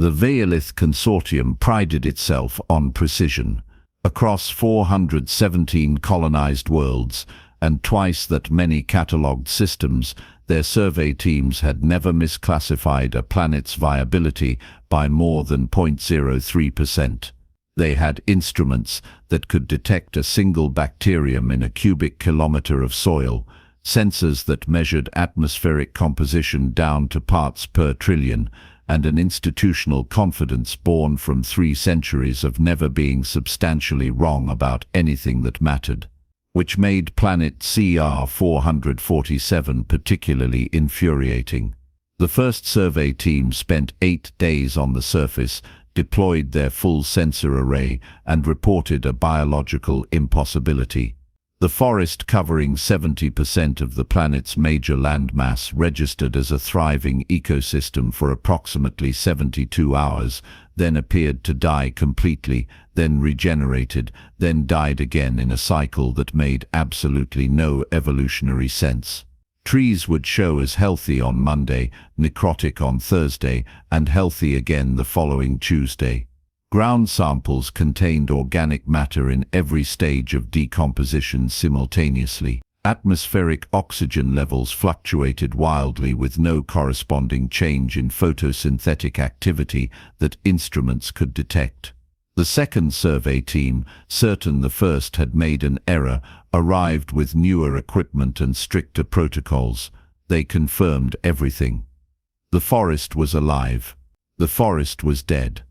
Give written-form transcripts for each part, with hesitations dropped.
The Veolith consortium prided itself on precision. Across 417 colonized worlds, and twice that many catalogued systems, their survey teams had never misclassified a planet's viability by more than 0.03%. They had instruments that could detect a single bacterium in a cubic kilometer of soil, sensors that measured atmospheric composition down to parts per trillion, and an institutional confidence born from 3 centuries of never being substantially wrong about anything that mattered, which made planet CR-447 particularly infuriating. The first survey team spent 8 days on the surface, deployed their full sensor array, and reported a biological impossibility. The forest covering 70% of the planet's major landmass registered as a thriving ecosystem for approximately 72 hours, then appeared to die completely, then regenerated, then died again in a cycle that made absolutely no evolutionary sense. Trees would show as healthy on Monday, necrotic on Thursday, and healthy again the following Tuesday. Ground samples contained organic matter in every stage of decomposition simultaneously. Atmospheric oxygen levels fluctuated wildly with no corresponding change in photosynthetic activity that instruments could detect. The second survey team, certain the first had made an error, arrived with newer equipment and stricter protocols. They confirmed everything. The forest was alive. The forest was dead.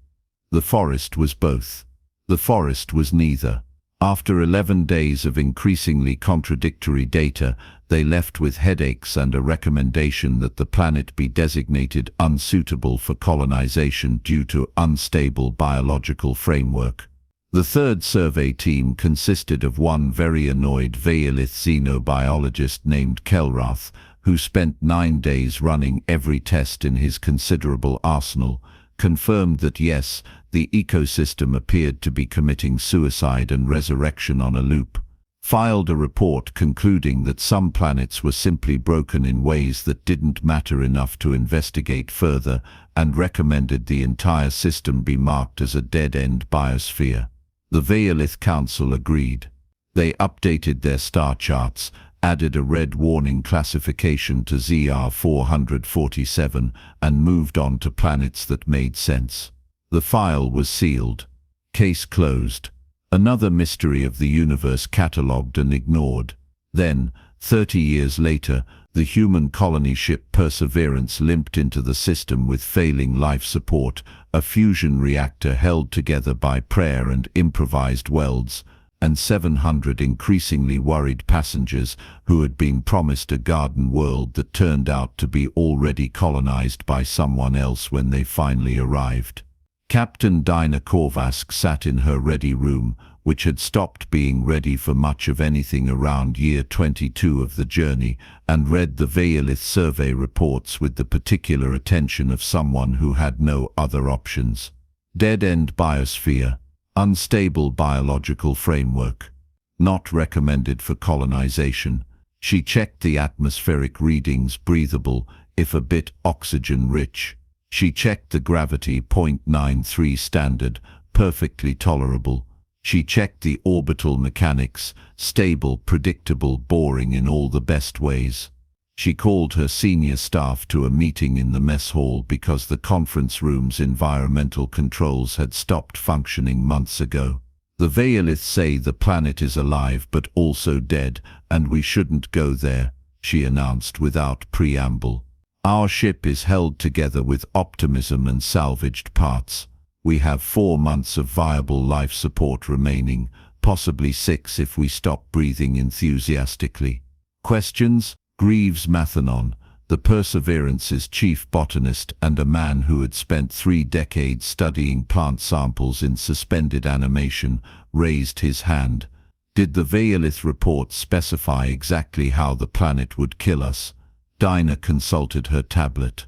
The forest was both. The forest was neither. After 11 days of increasingly contradictory data, they left with headaches and a recommendation that the planet be designated unsuitable for colonization due to unstable biological framework. The third survey team consisted of one very annoyed Veolith xenobiologist named Kelrath, who spent 9 days running every test in his considerable arsenal, confirmed that yes, the ecosystem appeared to be committing suicide and resurrection on a loop, filed a report concluding that some planets were simply broken in ways that didn't matter enough to investigate further, and recommended the entire system be marked as a Dead End Biosphere. The Veolith Council agreed. They updated their star charts, added a red warning classification to ZR-447, and moved on to planets that made sense. The file was sealed. Case closed. Another mystery of the universe catalogued and ignored. Then, 30 years later, the human colony ship Perseverance limped into the system with failing life support, a fusion reactor held together by prayer and improvised welds, and 700 increasingly worried passengers who had been promised a garden world that turned out to be already colonized by someone else when they finally arrived. Captain Dinah Korvask sat in her ready room, which had stopped being ready for much of anything around year 22 of the journey, and read the Veolith survey reports with the particular attention of someone who had no other options. Dead End Biosphere. Unstable biological framework. Not recommended for colonization. She checked the atmospheric readings, breathable, if a bit oxygen-rich. She checked the gravity 0.93 standard, perfectly tolerable. She checked the orbital mechanics, stable, predictable, boring in all the best ways. She called her senior staff to a meeting in the mess hall because the conference room's environmental controls had stopped functioning months ago. The Veoliths say the planet is alive but also dead, and we shouldn't go there, she announced without preamble. Our ship is held together with optimism and salvaged parts. We have 4 months of viable life support remaining, possibly 6 if we stop breathing enthusiastically. Questions? Greaves Mathanon, the Perseverance's chief botanist and a man who had spent 3 decades studying plant samples in suspended animation, raised his hand. Did the Veolith report specify exactly how the planet would kill us? Dinah consulted her tablet.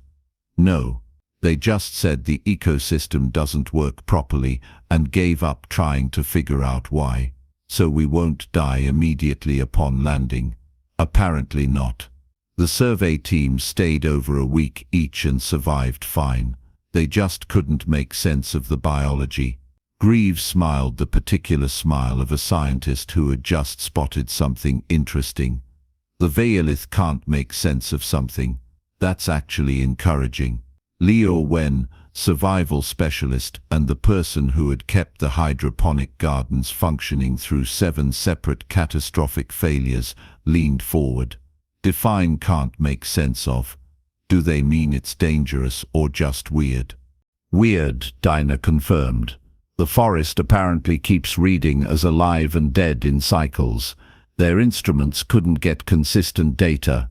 No. They just said the ecosystem doesn't work properly and gave up trying to figure out why. So we won't die immediately upon landing. Apparently not. The survey team stayed over a week each and survived fine. They just couldn't make sense of the biology. Greaves smiled, the particular smile of a scientist who had just spotted something interesting. The Veilith can't make sense of something. That's actually encouraging. Leo Wen, survival specialist and the person who had kept the hydroponic gardens functioning through 7 separate catastrophic failures, leaned forward. Define can't make sense of. Do they mean it's dangerous or just weird? Weird, Dinah confirmed. The forest apparently keeps reading as alive and dead in cycles. Their instruments couldn't get consistent data.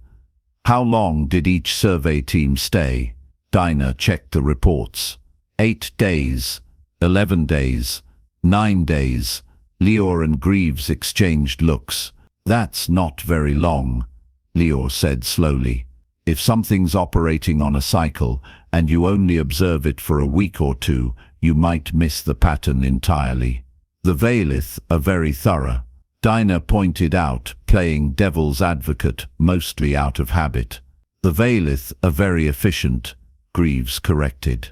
How long did each survey team stay? Dinah checked the reports. 8 days, 11 days, 9 days. Leor and Greaves exchanged looks. That's not very long, Leor said slowly. If something's operating on a cycle and you only observe it for a week or two, you might miss the pattern entirely. The Veilith are very thorough, Dinah pointed out, playing devil's advocate, mostly out of habit. The Veilith are very efficient, Greaves corrected.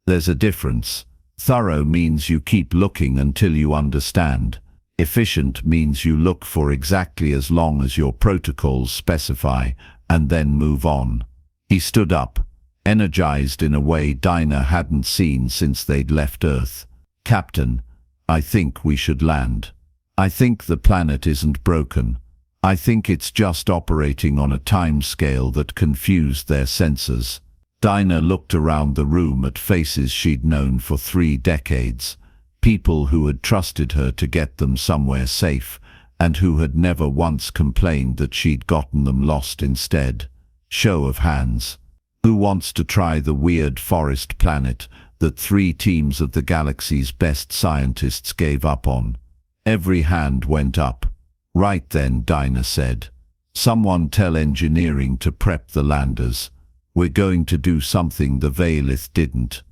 There's a difference. Thorough means you keep looking until you understand. Efficient means you look for exactly as long as your protocols specify and then move on. He stood up, energized in a way Dinah hadn't seen since they'd left Earth. Captain, I think we should land. I think the planet isn't broken. I think it's just operating on a time scale that confused their sensors. Dinah looked around the room at faces she'd known for 3 decades, people who had trusted her to get them somewhere safe, and who had never once complained that she'd gotten them lost instead. Show of hands. Who wants to try the weird forest planet that 3 teams of the galaxy's best scientists gave up on? Every hand went up. Right then, Dinah said. Someone tell engineering to prep the landers. We're going to do something the Veilith didn't.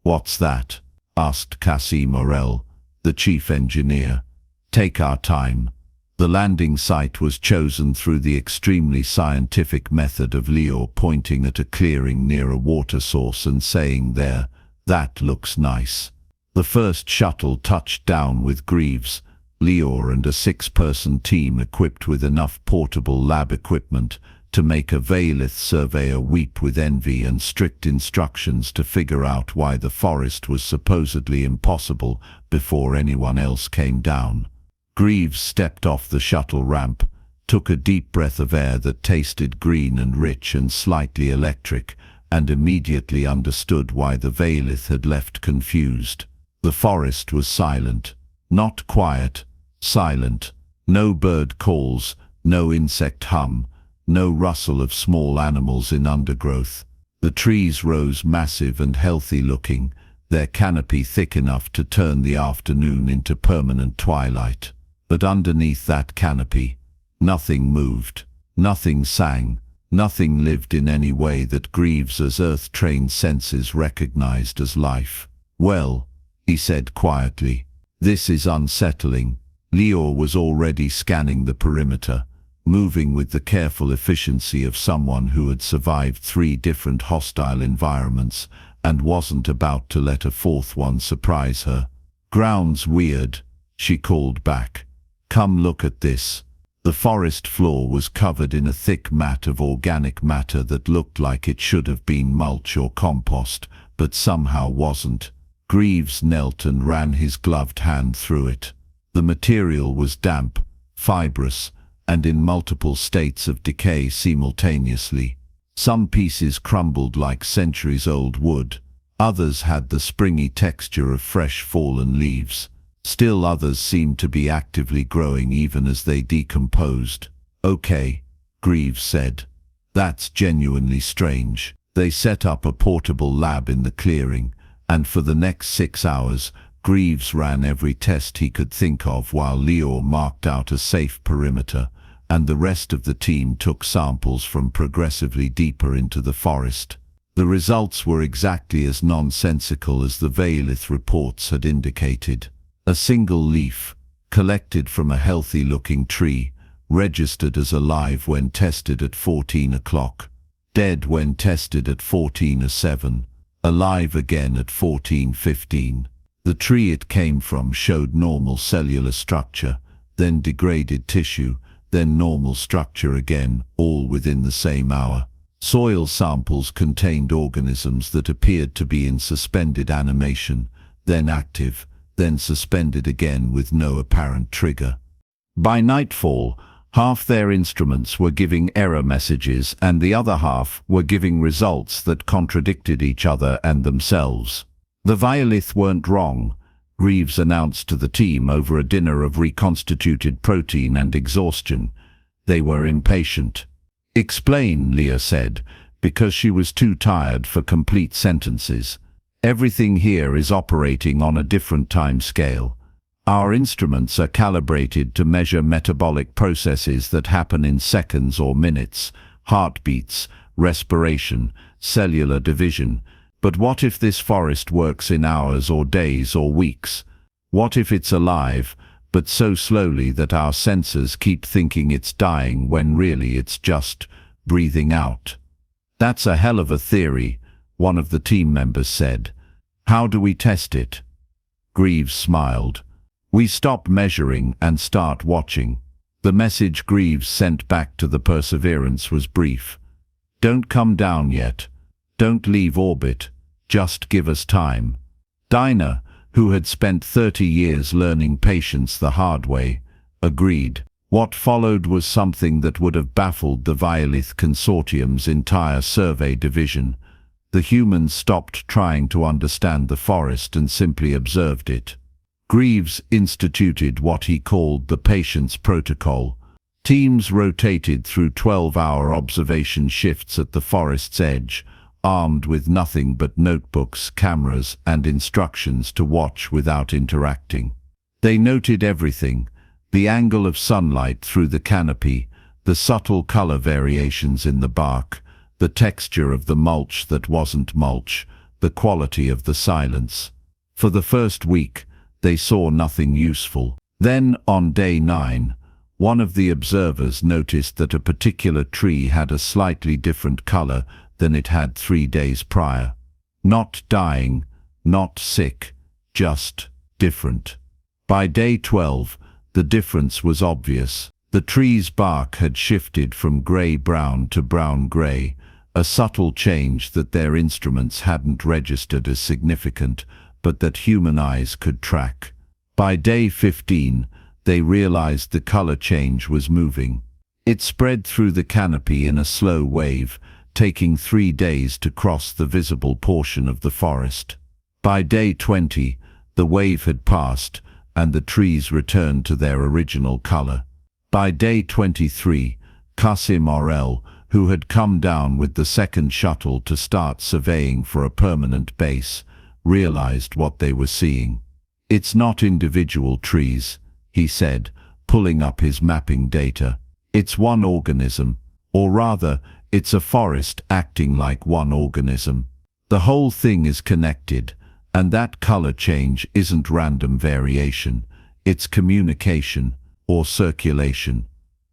What's that? Asked Cassie Morel, the chief engineer. Take our time. The landing site was chosen through the extremely scientific method of Leo pointing at a clearing near a water source and saying there, that looks nice. The first shuttle touched down with Greaves, Leo and a 6-person team equipped with enough portable lab equipment to make a Veilith surveyor weep with envy and strict instructions to figure out why the forest was supposedly impossible before anyone else came down. Greaves stepped off the shuttle ramp, took a deep breath of air that tasted green and rich and slightly electric, and immediately understood why the Veilith had left confused. The forest was silent. Not quiet, silent. No bird calls, no insect hum, no rustle of small animals in undergrowth. The trees rose massive and healthy-looking, their canopy thick enough to turn the afternoon into permanent twilight. But underneath that canopy, nothing moved, nothing sang, nothing lived in any way that Greaves's Earth-trained senses recognized as life. Well, he said quietly, this is unsettling. Leo was already scanning the perimeter, moving with the careful efficiency of someone who had survived 3 different hostile environments and wasn't about to let a 4th one surprise her. Ground's weird, she called back. Come look at this. The forest floor was covered in a thick mat of organic matter that looked like it should have been mulch or compost, but somehow wasn't. Greaves knelt and ran his gloved hand through it. The material was damp, fibrous, and in multiple states of decay simultaneously. Some pieces crumbled like centuries-old wood. Others had the springy texture of fresh fallen leaves. Still others seemed to be actively growing even as they decomposed. Okay, Greaves said. That's genuinely strange. They set up a portable lab in the clearing, and for the next 6 hours, Greaves ran every test he could think of while Leo marked out a safe perimeter, and the rest of the team took samples from progressively deeper into the forest. The results were exactly as nonsensical as the Veilith reports had indicated. A single leaf, collected from a healthy-looking tree, registered as alive when tested at 14 o'clock, dead when tested at 14:07. alive again at 14:15. The tree it came from showed normal cellular structure, then degraded tissue, then normal structure again, all within the same hour. Soil samples contained organisms that appeared to be in suspended animation, then active, then suspended again with no apparent trigger. By nightfall, half their instruments were giving error messages and the other half were giving results that contradicted each other and themselves. The Violith weren't wrong, Greaves announced to the team over a dinner of reconstituted protein and exhaustion. They were impatient. "Explain," Leah said, because she was too tired for complete sentences. "Everything here is operating on a different time scale. Our instruments are calibrated to measure metabolic processes that happen in seconds or minutes, heartbeats, respiration, cellular division. But what if this forest works in hours or days or weeks? What if it's alive, but so slowly that our sensors keep thinking it's dying when really it's just breathing out?" "That's a hell of a theory," one of the team members said. "How do we test it?" Greaves smiled. "We stop measuring and start watching." The message Greaves sent back to the Perseverance was brief. "Don't come down yet. Don't leave orbit. Just give us time." Dinah, who had spent 30 years learning patience the hard way, agreed. What followed was something that would have baffled the Violith Consortium's entire survey division. The humans stopped trying to understand the forest and simply observed it. Greaves instituted what he called the Patience Protocol. Teams rotated through 12-hour observation shifts at the forest's edge, armed with nothing but notebooks, cameras, and instructions to watch without interacting. They noted everything: the angle of sunlight through the canopy, the subtle color variations in the bark, the texture of the mulch that wasn't mulch, the quality of the silence. For the first week, they saw nothing useful. Then, on day 9, one of the observers noticed that a particular tree had a slightly different color than it had 3 days prior. Not dying, not sick, just different. By day 12, the difference was obvious. The tree's bark had shifted from gray-brown to brown-gray, a subtle change that their instruments hadn't registered as significant, but that human eyes could track. By day 15, they realized the color change was moving. It spread through the canopy in a slow wave, taking 3 days to cross the visible portion of the forest. By day 20, the wave had passed, and the trees returned to their original color. By day 23, Qasim Orel, who had come down with the second shuttle to start surveying for a permanent base, realized what they were seeing. "It's not individual trees," he said, pulling up his mapping data. "It's one organism, or rather, it's a forest acting like one organism. The whole thing is connected, and that color change isn't random variation. It's communication, or circulation,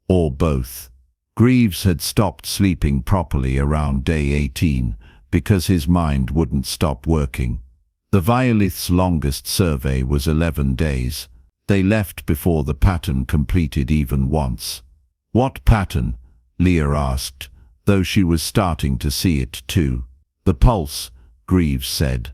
or both." Greaves had stopped sleeping properly around day 18 because his mind wouldn't stop working. The Violith's longest survey was 11 days. They left before the pattern completed even once. "What pattern?" Leah asked, though she was starting to see it too. "The pulse," Greaves said.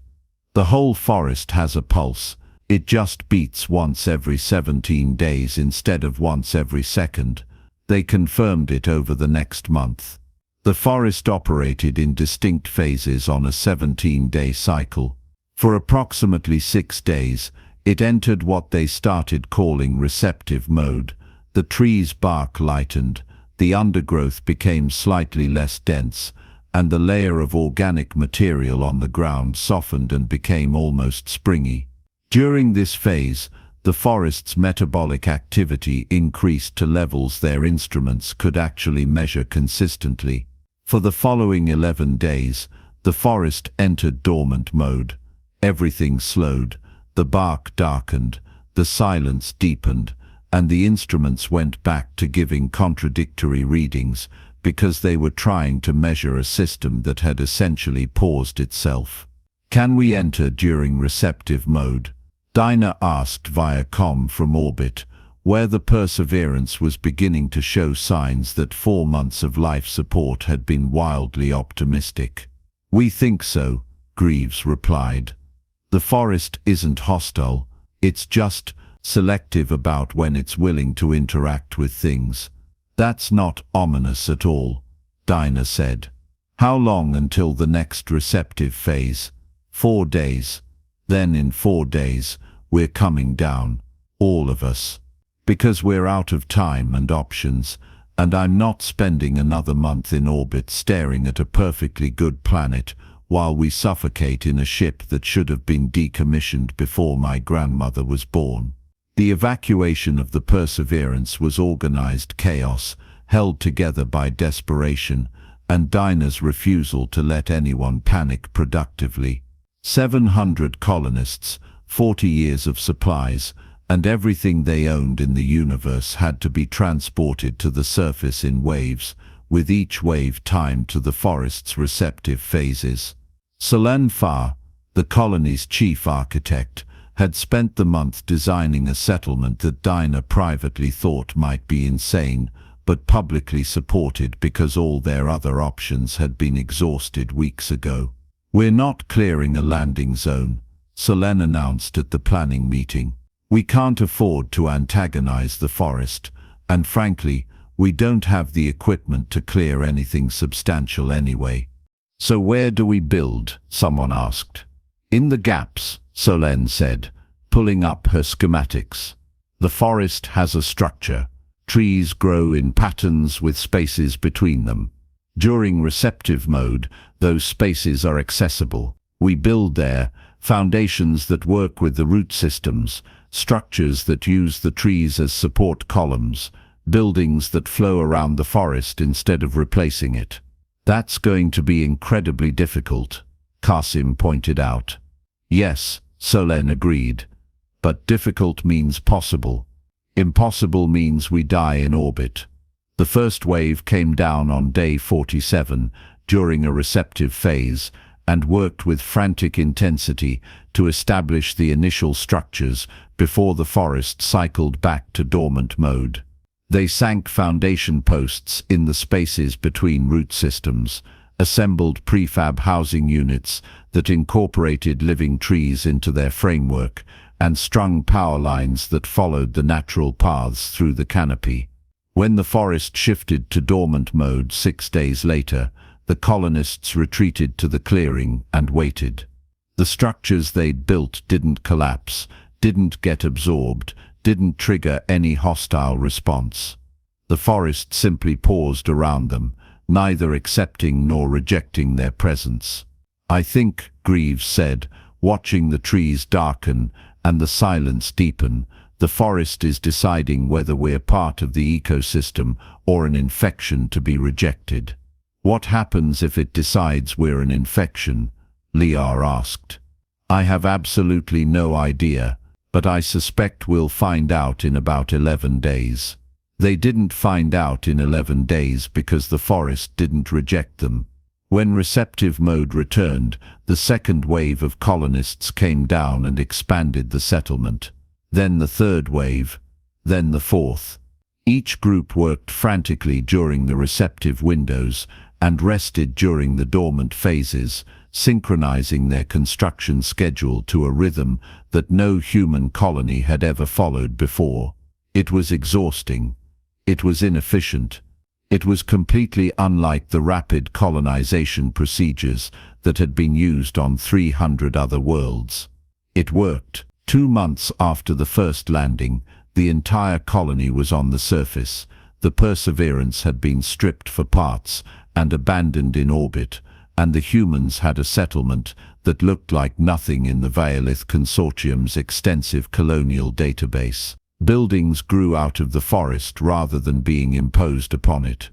"The whole forest has a pulse. It just beats once every 17 days instead of once every second." They confirmed it over the next month. The forest operated in distinct phases on a 17-day cycle. For approximately 6 days, it entered what they started calling receptive mode. The tree's bark lightened, the undergrowth became slightly less dense, and the layer of organic material on the ground softened and became almost springy. During this phase, the forest's metabolic activity increased to levels their instruments could actually measure consistently. For the following 11 days, the forest entered dormant mode. Everything slowed, the bark darkened, the silence deepened, and the instruments went back to giving contradictory readings because they were trying to measure a system that had essentially paused itself. Can we enter during receptive mode? Dinah asked via comm from orbit, where the Perseverance was beginning to show signs that 4 months of life support had been wildly optimistic. We think so, Greaves replied. The forest isn't hostile, it's just selective about when it's willing to interact with things. That's not ominous at all, Dinah said. How long until the next receptive phase? 4 days. Then in 4 days, we're coming down, all of us. Because we're out of time and options, and I'm not spending another month in orbit staring at a perfectly good planet while we suffocate in a ship that should have been decommissioned before my grandmother was born. The evacuation of the Perseverance was organized chaos, held together by desperation, and Dinah's refusal to let anyone panic productively. 700 colonists, 40 years of supplies, and everything they owned in the universe had to be transported to the surface in waves, with each wave timed to the forest's receptive phases. Solen Fa, the colony's chief architect, had spent the month designing a settlement that Dinah privately thought might be insane, but publicly supported because all their other options had been exhausted weeks ago. We're not clearing a landing zone, Solen announced at the planning meeting. We can't afford to antagonize the forest, and frankly, we don't have the equipment to clear anything substantial anyway. So where do we build? Someone asked. In the gaps, Solen said, pulling up her schematics. The forest has a structure. Trees grow in patterns with spaces between them. During receptive mode, those spaces are accessible. We build there foundations that work with the root systems, structures that use the trees as support columns, buildings that flow around the forest instead of replacing it. That's going to be incredibly difficult, Qasim pointed out. Yes, Solen agreed. But difficult means possible. Impossible means we die in orbit. The first wave came down on day 47 during a receptive phase and worked with frantic intensity to establish the initial structures before the forest cycled back to dormant mode. They sank foundation posts in the spaces between root systems, assembled prefab housing units that incorporated living trees into their framework, and strung power lines that followed the natural paths through the canopy. When the forest shifted to dormant mode 6 days later, the colonists retreated to the clearing and waited. The structures they'd built didn't collapse, didn't get absorbed, didn't trigger any hostile response. The forest simply paused around them, neither accepting nor rejecting their presence. I think, Greaves said, watching the trees darken and the silence deepen, the forest is deciding whether we're part of the ecosystem or an infection to be rejected. What happens if it decides we're an infection? Liar asked. I have absolutely no idea, but I suspect we'll find out in about 11 days. They didn't find out in 11 days because the forest didn't reject them. When receptive mode returned, the second wave of colonists came down and expanded the settlement. Then the third wave, then the fourth. Each group worked frantically during the receptive windows and rested during the dormant phases, synchronizing their construction schedule to a rhythm that no human colony had ever followed before. It was exhausting. It was inefficient. It was completely unlike the rapid colonization procedures that had been used on 300 other worlds. It worked. 2 months after the first landing, the entire colony was on the surface. The Perseverance had been stripped for parts and abandoned in orbit, and the humans had a settlement that looked like nothing in the Vailith Consortium's extensive colonial database. Buildings grew out of the forest rather than being imposed upon it.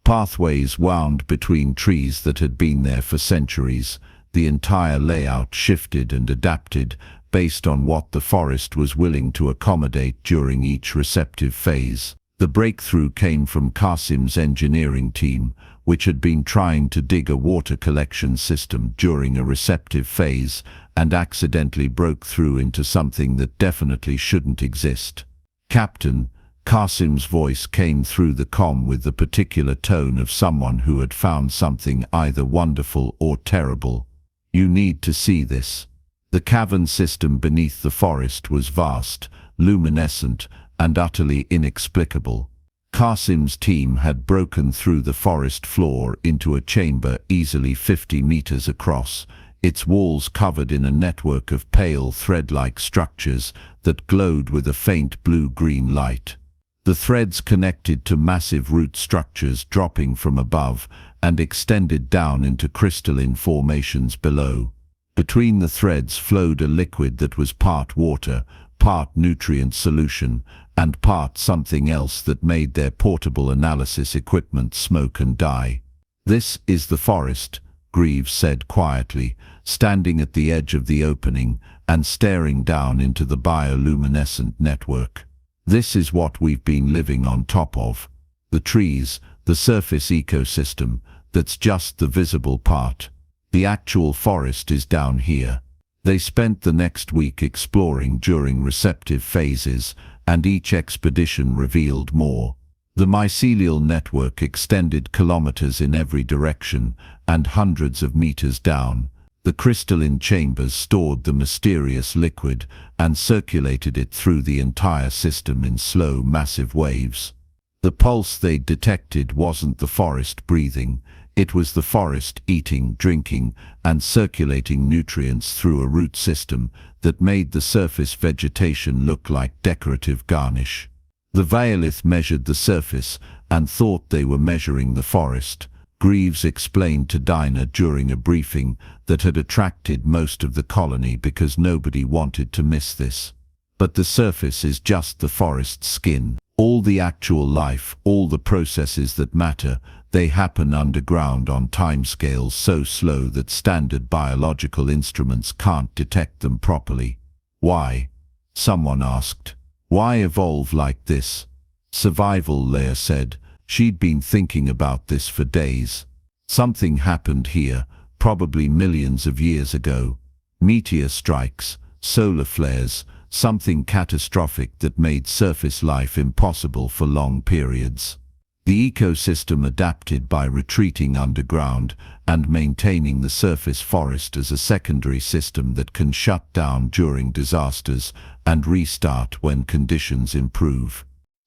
Pathways wound between trees that had been there for centuries. The entire layout shifted and adapted based on what the forest was willing to accommodate during each receptive phase. The breakthrough came from Qasim's engineering team, which had been trying to dig a water collection system during a receptive phase and accidentally broke through into something that definitely shouldn't exist. "Captain," Qasim's voice came through the comm with the particular tone of someone who had found something either wonderful or terrible. "You need to see this." The cavern system beneath the forest was vast, luminescent, and utterly inexplicable. Qasim's team had broken through the forest floor into a chamber easily 50 meters across, its walls covered in a network of pale thread-like structures that glowed with a faint blue-green light. The threads connected to massive root structures dropping from above and extended down into crystalline formations below. Between the threads flowed a liquid that was part water, part nutrient solution, and part something else that made their portable analysis equipment smoke and die. "This is the forest," Greaves said quietly, standing at the edge of the opening and staring down into the bioluminescent network. "This is what we've been living on top of. The trees, the surface ecosystem, that's just the visible part. The actual forest is down here." They spent the next week exploring during receptive phases, and each expedition revealed more. The mycelial network extended kilometers in every direction, and hundreds of meters down. The crystalline chambers stored the mysterious liquid and circulated it through the entire system in slow, massive waves. The pulse they detected wasn't the forest breathing. It was the forest eating, drinking, and circulating nutrients through a root system that made the surface vegetation look like decorative garnish. The Vaolith measured the surface and thought they were measuring the forest. Greaves explained to Dinah during a briefing that had attracted most of the colony because nobody wanted to miss this. But the surface is just the forest's skin. All the actual life, all the processes that matter, they happen underground on timescales so slow that standard biological instruments can't detect them properly. "Why?" someone asked. "Why evolve like this?" "Survival," Leia said. She'd been thinking about this for days. "Something happened here, probably millions of years ago. Meteor strikes, solar flares, something catastrophic that made surface life impossible for long periods. The ecosystem adapted by retreating underground and maintaining the surface forest as a secondary system that can shut down during disasters and restart when conditions improve."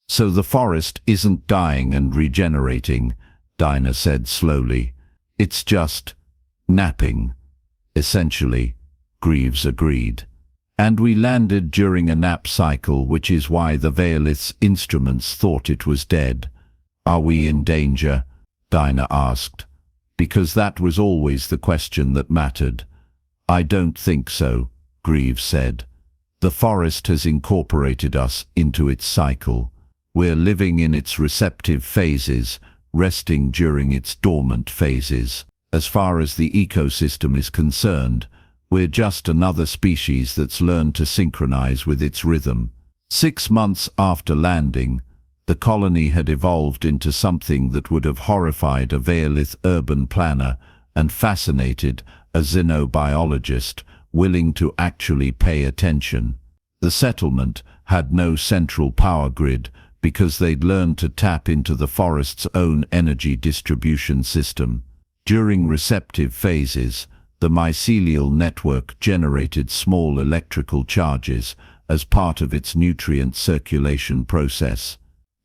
"So the forest isn't dying and regenerating," Dinah said slowly. "It's just napping." "Essentially," Greaves agreed. "And we landed during a nap cycle, which is why the Vaolith's instruments thought it was dead." "Are we in danger?" Dinah asked. "Because that was always the question that mattered." "I don't think so," Greaves said. "The forest has incorporated us into its cycle. We're living in its receptive phases, resting during its dormant phases. As far as the ecosystem is concerned, we're just another species that's learned to synchronize with its rhythm." 6 months after landing, the colony had evolved into something that would have horrified a Vaolith urban planner and fascinated a xenobiologist willing to actually pay attention. The settlement had no central power grid because they'd learned to tap into the forest's own energy distribution system. During receptive phases, the mycelial network generated small electrical charges as part of its nutrient circulation process.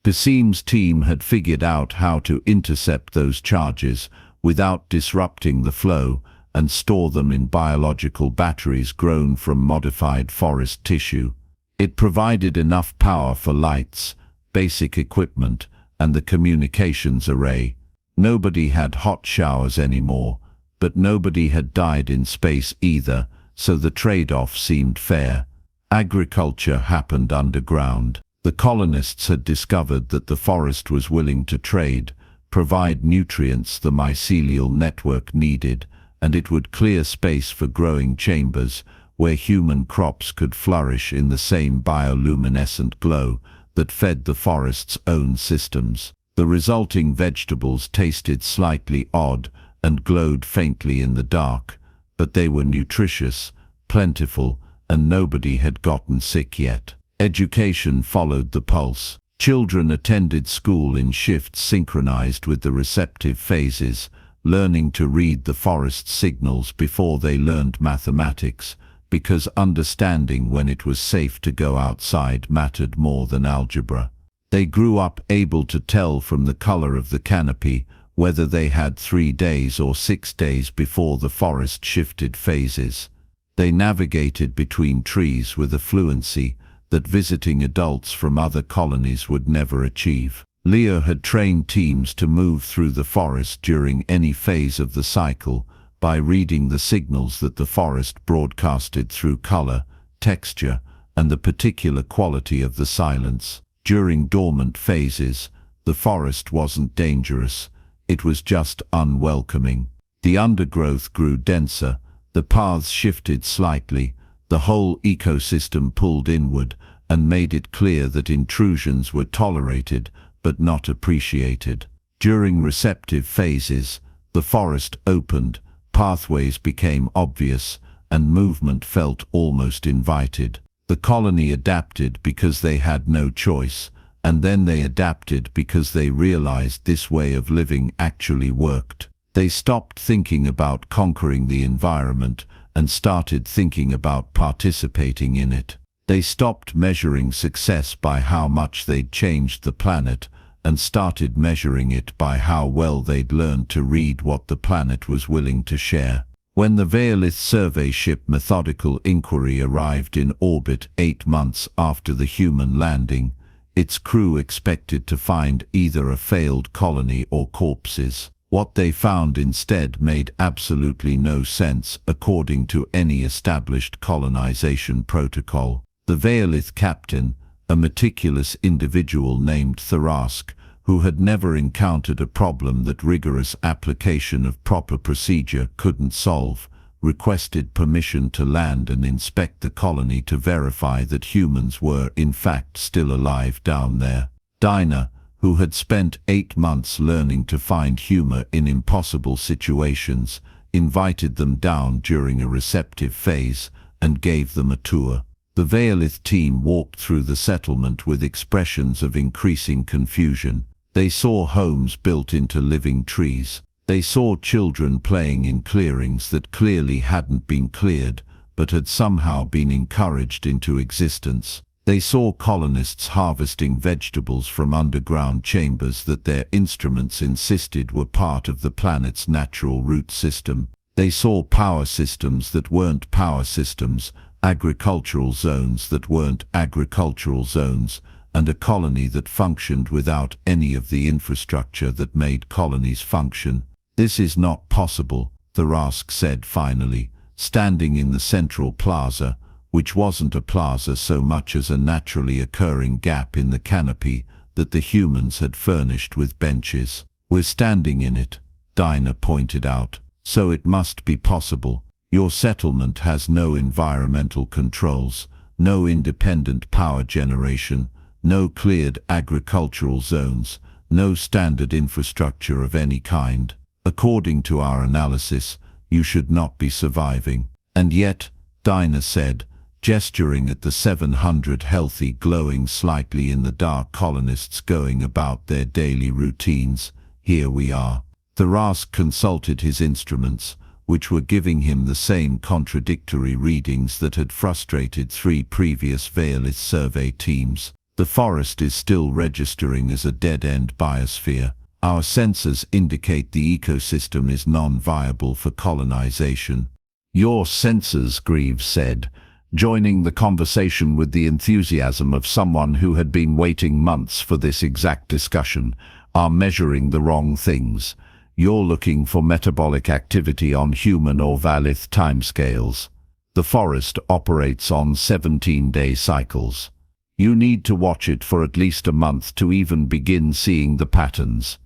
Qasim's team had figured out how to intercept those charges without disrupting the flow and store them in biological batteries grown from modified forest tissue. It provided enough power for lights, basic equipment, and the communications array. Nobody had hot showers anymore, but nobody had died in space either, so the trade-off seemed fair. Agriculture happened underground. The colonists had discovered that the forest was willing to trade, provide nutrients the mycelial network needed, and it would clear space for growing chambers where human crops could flourish in the same bioluminescent glow that fed the forest's own systems. The resulting vegetables tasted slightly odd and glowed faintly in the dark, but they were nutritious, plentiful, and nobody had gotten sick yet. Education followed the pulse. Children attended school in shifts synchronized with the receptive phases, learning to read the forest signals before they learned mathematics, because understanding when it was safe to go outside mattered more than algebra. They grew up able to tell from the color of the canopy whether they had 3 days or 6 days before the forest shifted phases. They navigated between trees with a fluency that visiting adults from other colonies would never achieve. Leo had trained teams to move through the forest during any phase of the cycle by reading the signals that the forest broadcasted through color, texture, and the particular quality of the silence. During dormant phases, the forest wasn't dangerous, it was just unwelcoming. The undergrowth grew denser, the paths shifted slightly, the whole ecosystem pulled inward and made it clear that intrusions were tolerated but not appreciated. During receptive phases, the forest opened, pathways became obvious, and movement felt almost invited. The colony adapted because they had no choice, and then they adapted because they realized this way of living actually worked. They stopped thinking about conquering the environment and started thinking about participating in it. They stopped measuring success by how much they'd changed the planet and started measuring it by how well they'd learned to read what the planet was willing to share. When the Veolith survey ship Methodical Inquiry arrived in orbit 8 months after the human landing, its crew expected to find either a failed colony or corpses. What they found instead made absolutely no sense according to any established colonization protocol. The Veolith captain, a meticulous individual named Tharask, who had never encountered a problem that rigorous application of proper procedure couldn't solve, requested permission to land and inspect the colony to verify that humans were in fact still alive down there. Dinah, who had spent 8 months learning to find humor in impossible situations, invited them down during a receptive phase and gave them a tour. The Veolith team walked through the settlement with expressions of increasing confusion. They saw homes built into living trees. They saw children playing in clearings that clearly hadn't been cleared, but had somehow been encouraged into existence. They saw colonists harvesting vegetables from underground chambers that their instruments insisted were part of the planet's natural root system. They saw power systems that weren't power systems, agricultural zones that weren't agricultural zones, and a colony that functioned without any of the infrastructure that made colonies function. "This is not possible," Tharask said finally, standing in the central plaza, which wasn't a plaza so much as a naturally occurring gap in the canopy that the humans had furnished with benches. "We're standing in it," Dinah pointed out, "so it must be possible. Your settlement has no environmental controls, no independent power generation, no cleared agricultural zones, no standard infrastructure of any kind. According to our analysis, you should not be surviving." "And yet," Dinah said, gesturing at the 700 healthy, glowing slightly in the dark colonists going about their daily routines, "here we are." Tharask consulted his instruments, which were giving him the same contradictory readings that had frustrated 3 previous Veolith survey teams. "The forest is still registering as a Dead End Biosphere. Our sensors indicate the ecosystem is non-viable for colonization." "Your sensors," Greaves said, joining the conversation with the enthusiasm of someone who had been waiting months for this exact discussion, "are measuring the wrong things. You're looking for metabolic activity on human or Veolith timescales. The forest operates on 17-day cycles. You need to watch it for at least a month to even begin seeing the patterns.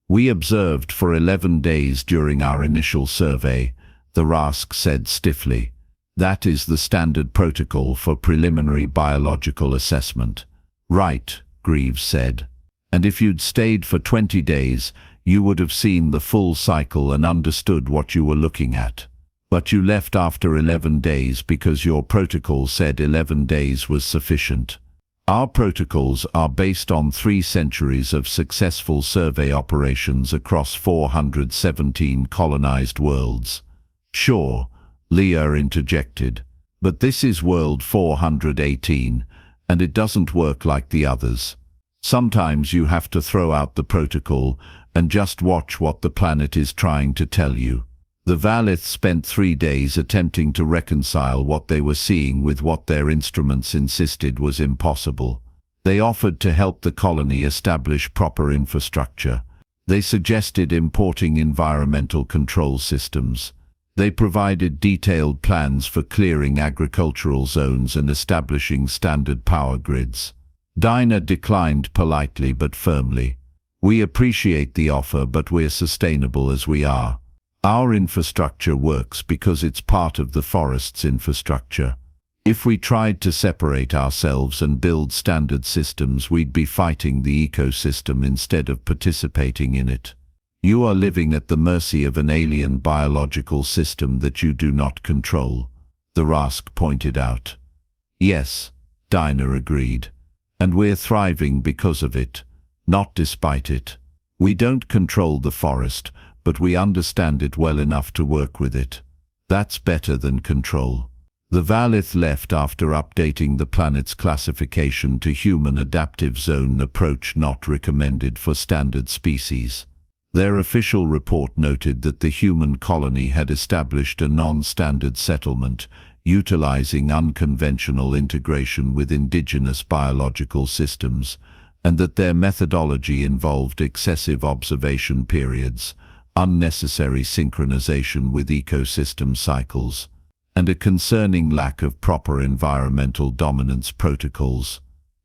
We observed for 11 days during our initial survey," Tharask said stiffly. "That is the standard protocol for preliminary biological assessment." "Right," Greaves said. And if you'd stayed for 20 days, you would have seen the full cycle and understood what you were looking at. But you left after 11 days because your protocol said 11 days was sufficient. Our protocols are based on 3 centuries of successful survey operations across 417 colonized worlds. Sure, Leah interjected, but this is world 418, and it doesn't work like the others. Sometimes you have to throw out the protocol and just watch what the planet is trying to tell you. The Valith spent 3 days attempting to reconcile what they were seeing with what their instruments insisted was impossible. They offered to help the colony establish proper infrastructure. They suggested importing environmental control systems. They provided detailed plans for clearing agricultural zones and establishing standard power grids. Dinah declined politely but firmly. We appreciate the offer, but we're sustainable as we are. Our infrastructure works because it's part of the forest's infrastructure. If we tried to separate ourselves and build standard systems, we'd be fighting the ecosystem instead of participating in it. You are living at the mercy of an alien biological system that you do not control, the Rask pointed out. Yes, Dinah agreed. And we're thriving because of it, not despite it. We don't control the forest, but we understand it well enough to work with it. That's better than control. The Valith left after updating the planet's classification to Human Adaptive Zone approach not recommended for standard species. Their official report noted that the human colony had established a non-standard settlement, utilizing unconventional integration with indigenous biological systems, and that their methodology involved excessive observation periods, unnecessary synchronization with ecosystem cycles, and a concerning lack of proper environmental dominance protocols.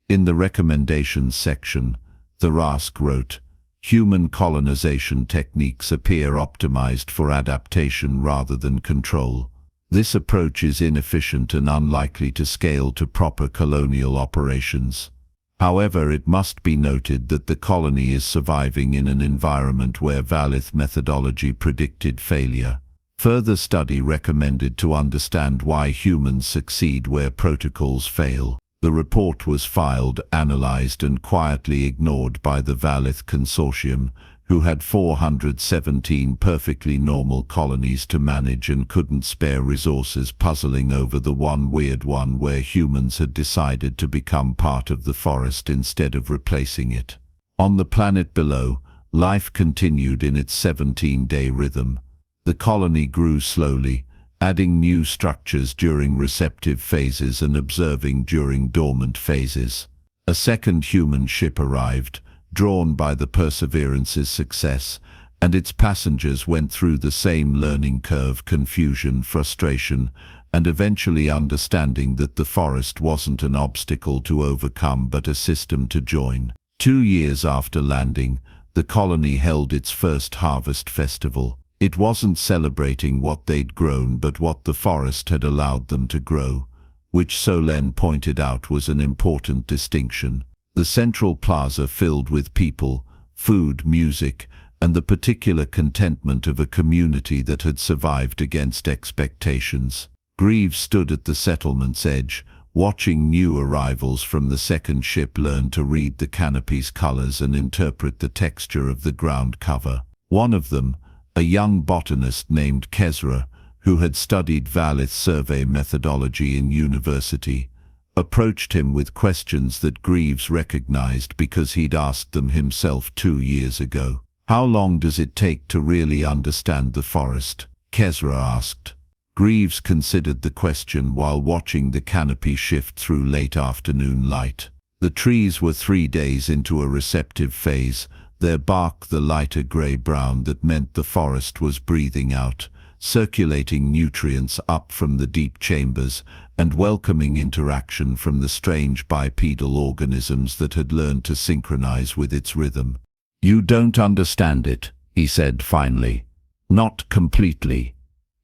In the recommendations section, the Rask wrote, "Human colonization techniques appear optimized for adaptation rather than control. This approach is inefficient and unlikely to scale to proper colonial operations. However, it must be noted that the colony is surviving in an environment where Valith methodology predicted failure. Further study recommended to understand why humans succeed where protocols fail." The report was filed, analyzed, and quietly ignored by the Valith consortium, who had 417 perfectly normal colonies to manage and couldn't spare resources puzzling over the one weird one where humans had decided to become part of the forest instead of replacing it. On the planet below, life continued in its 17-day rhythm. The colony grew slowly, adding new structures during receptive phases and observing during dormant phases. A second human ship arrived, drawn by the Perseverance's success, and its passengers went through the same learning curve: confusion, frustration, and eventually understanding that the forest wasn't an obstacle to overcome but a system to join. 2 years after landing, the colony held its first harvest festival. It wasn't celebrating what they'd grown but what the forest had allowed them to grow, which Solen pointed out was an important distinction. The central plaza filled with people, food, music, and the particular contentment of a community that had survived against expectations. Greaves stood at the settlement's edge, watching new arrivals from the second ship learn to read the canopy's colors and interpret the texture of the ground cover. One of them, a young botanist named Kezra, who had studied Valith survey methodology in university, approached him with questions that Greaves recognized because he'd asked them himself 2 years ago. "How long does it take to really understand the forest?" Kezra asked. Greaves considered the question while watching the canopy shift through late afternoon light. The trees were 3 days into a receptive phase, their bark the lighter gray-brown that meant the forest was breathing out, circulating nutrients up from the deep chambers, and welcoming interaction from the strange bipedal organisms that had learned to synchronize with its rhythm. "You don't understand it," he said finally. "Not completely.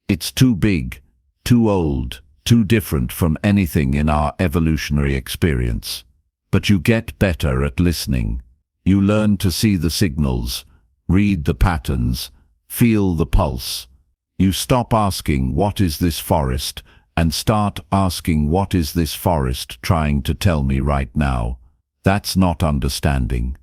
It's too big, too old, too different from anything in our evolutionary experience. But you get better at listening. You learn to see the signals, read the patterns, feel the pulse. You stop asking, "What is this forest?" and start asking, "What is this forest trying to tell me right now?" That's not understanding.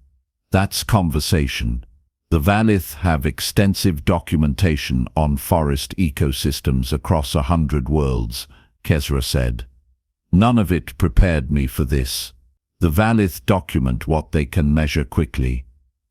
That's conversation. The Valith have extensive documentation on forest ecosystems across 100 worlds, Kezra said. None of it prepared me for this. The Valith document what they can measure quickly,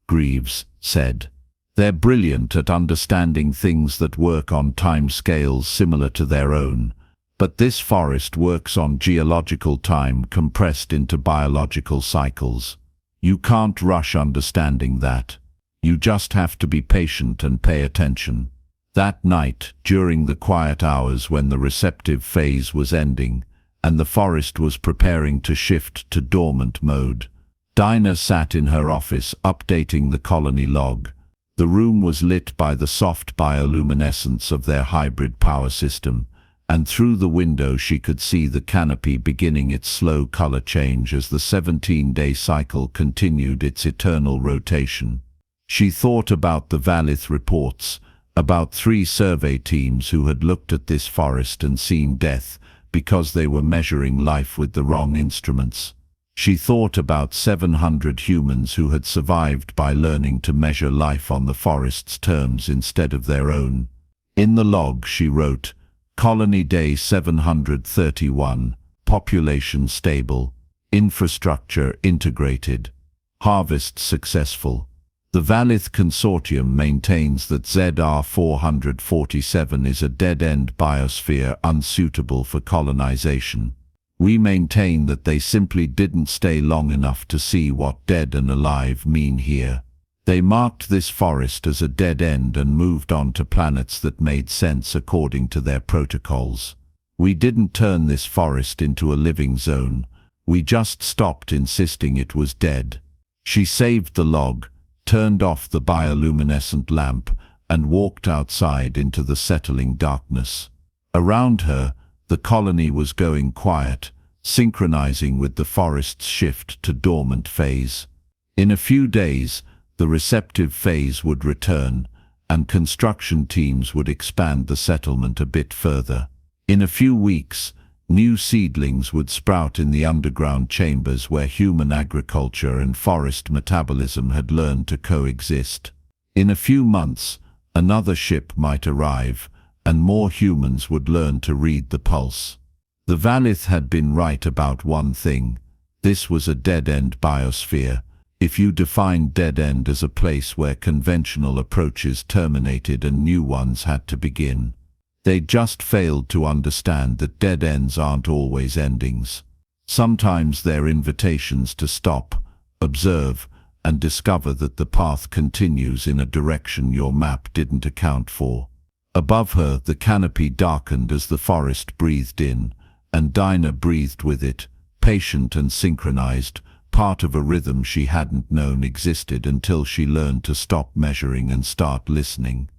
Greaves said. They're brilliant at understanding things that work on time scales similar to their own. But this forest works on geological time compressed into biological cycles. You can't rush understanding that. You just have to be patient and pay attention. That night, during the quiet hours when the receptive phase was ending, and the forest was preparing to shift to dormant mode, Dinah sat in her office updating the colony log. The room was lit by the soft bioluminescence of their hybrid power system, and through the window she could see the canopy beginning its slow color change as the 17-day cycle continued its eternal rotation. She thought about the Valith reports, about 3 survey teams who had looked at this forest and seen death because they were measuring life with the wrong instruments. She thought about 700 humans who had survived by learning to measure life on the forest's terms instead of their own. In the log she wrote, Colony Day 731, population stable, infrastructure integrated, harvest successful. The Valith consortium maintains that ZR-447 is a dead-end biosphere unsuitable for colonization. We maintain that they simply didn't stay long enough to see what dead and alive mean here. They marked this forest as a dead end and moved on to planets that made sense according to their protocols. We didn't turn this forest into a living zone. We just stopped insisting it was dead. She saved the log, turned off the bioluminescent lamp, and walked outside into the settling darkness. Around her, the colony was going quiet, synchronizing with the forest's shift to dormant phase. In a few days, the receptive phase would return, and construction teams would expand the settlement a bit further. In a few weeks, new seedlings would sprout in the underground chambers where human agriculture and forest metabolism had learned to coexist. In a few months, another ship might arrive, and more humans would learn to read the pulse. The Valith had been right about one thing. This was a dead-end biosphere. If you define dead end as a place where conventional approaches terminated and new ones had to begin, they just failed to understand that dead ends aren't always endings. Sometimes they're invitations to stop, observe, and discover that the path continues in a direction your map didn't account for. Above her, the canopy darkened as the forest breathed in, and Dinah breathed with it, patient and synchronized, part of a rhythm she hadn't known existed until she learned to stop measuring and start listening.